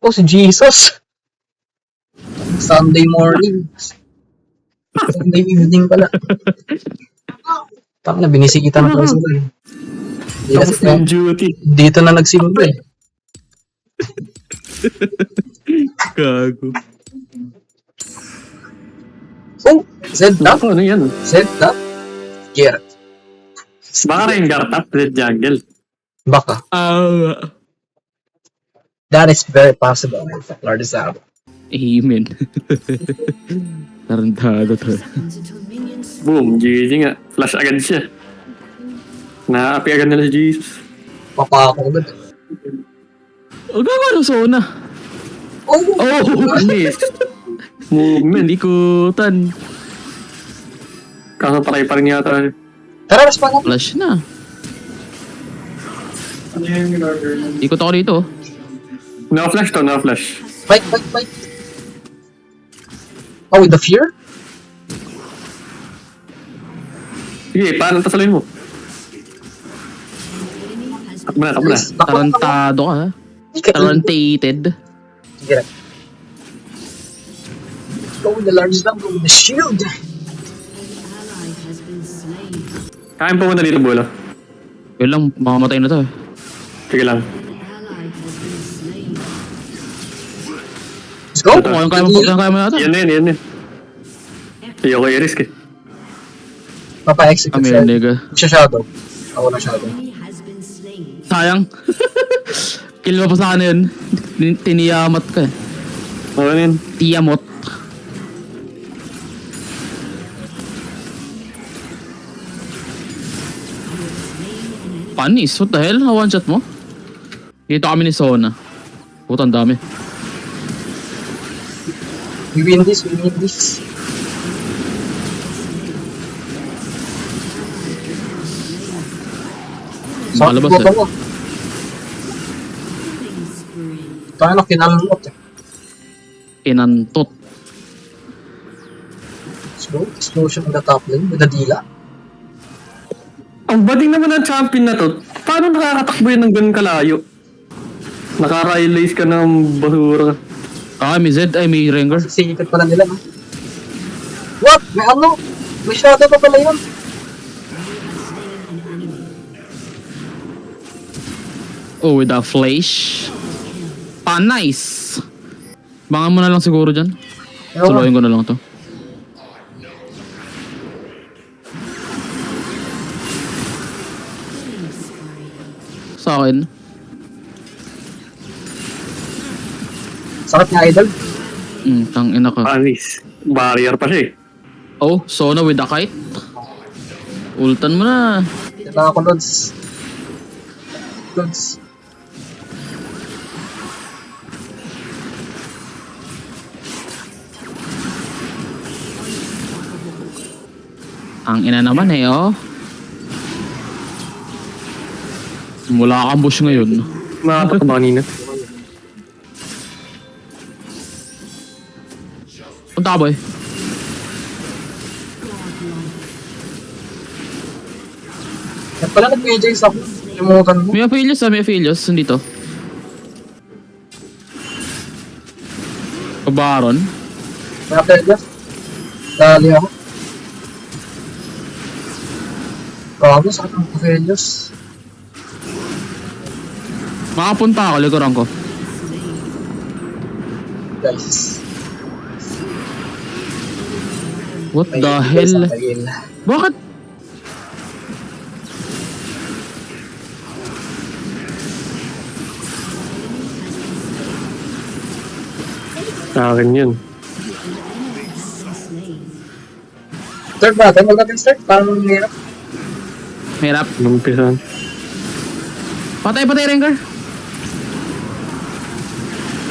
Oh, si Jesus. Sunday morning. Sunday evening pala. Tama na, binisikitan na pala sila eh. Tapos na yung duty. Dito na nagsimba eh. Gago. Oh, Zed up. Ano yan? Zed up. Get it. Baka Rengar top red jungle. Baka. That is very possible. Lord is out. Amen. Tarantado to. Boom, GG nga. Flash agad siya. Na-api agad nila si Jesus. Papa ako agad. O gawa ng Sona. Oh! Oh! Anis. Movement. Likutan. Kaso patay pa rin yata. Tara, mas pang Flash na. Ikot ako dito. Na-flash to, na-flash. Fight. Oh, with the fear? Sige, paano tasalin mo? Takbo na. Tarantado ka ha. Tarantated. Get it. Go with the large down, go with the shield. Kain pumunta dito, Bola. Yun lang, makamatay na to eh. Sige lang. Let's go. Kaya mo na ito. Yan na yun. Ayoko i-risk eh. Papa-execute Kami siya. yun, nigga. Siya shadow. Ako na shadow. Sayang. Kill mo pa sa akin yun. Tiniyamat ka eh. Ano yun? Tiyamot. Panis, what the hell? One shot mo? Dito kami ni Sona. Putang dami. We win this. Malabas Sakit eh. mo. Tayo na kinalmot eh. Inantot. Let's go. Explosion in the top lane with the dila. Ang bading naman ng champion na to. Paano nakakatakbo yun ng ganun kalayo? Naka-release ka ng basura. May Zed, may Rengar. Sisikot pala nila, no? What? May ano? May shadow pa pala yun. Oh, with a flash. Nice. Bangan mo na lang siguro dyan. Suluhin ko na lang to. Sa akin. Sakit nga, idol. Tangina ka. Panis. Barrier pa siya eh. Oh, Sona with a kite. Ultan mo na. Kailangan ko, Lods. Ang ina naman eh, oh. Mula kang bush ngayon. Makatak ba kanina? Punta ka, boy. Yan pala nag-majors ako. Limutan mo. May Aphelios, nandito. Baron. May apelya. Dali ako. Gago, sakit ang apelyos. Makapunta ako, likuran ko. Guys. What May the apelyos hell? na tagil. Bakit? Sa akin yun. Start natin, huwag natin start. Parang hirap. Hirap. Numpisan. Patay, Rengar.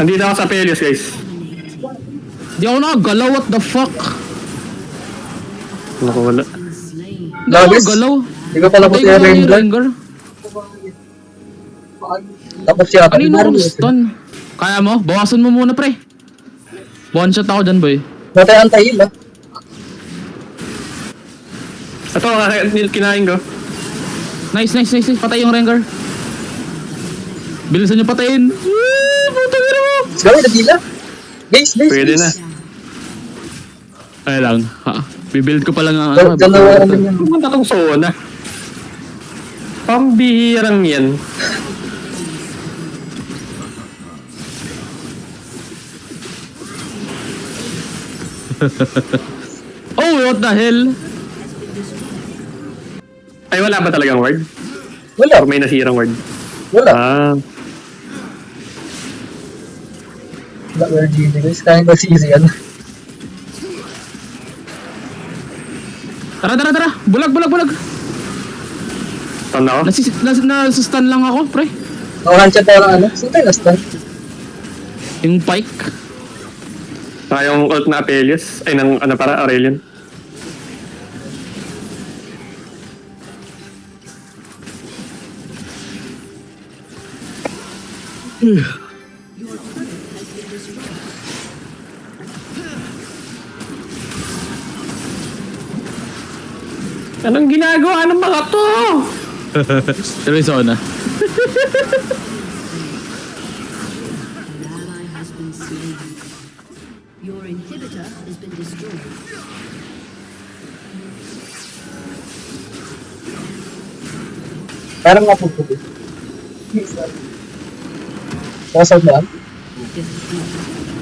Andito ako sa Pelios, guys. Di ako nakagalaw, what the fuck? Nakawala. Di ako Labis. nakagalaw. Hindi ko pala Patay puti ko yung na yung Rengar. Rengar. Tapos siya. Kanina ako stun. Kaya mo? Bawasan mo muna, pre. One shot ako dyan, boy. Natay anti-heal, ah. Ito, kinain ko. Nice. Patay yung Rengar. Bilisan nyo patayin. Woo! putang ina mo! Let's go, nabila. Base, base, Pwede na. base. Ay lang. Bibuild ko pa lang ang Dalawa naman yan. Pumunta tong zona. Pambihirang yan. Oh, what the hell? Ay, wala ba talagang word? Wala, Or may nasirang word? wala. Wala, we're GG guys. Kaya na easy yan. Tara, tara, tara. Bulag, bulag, bulag. Tanda ko? Nasa-stun lang ako, pre. Nakuhan siya tayo ng ano. Saan tayo na-stun? Yung pike. Yung ult na Apelius. Ay, ng ano para, Aurelion. Anong ginagawa ng mga to? Pero yung zona. An ally has been slain. Your inhibitor has been destroyed. Parang mapuputi. Pasal ba? Defeat.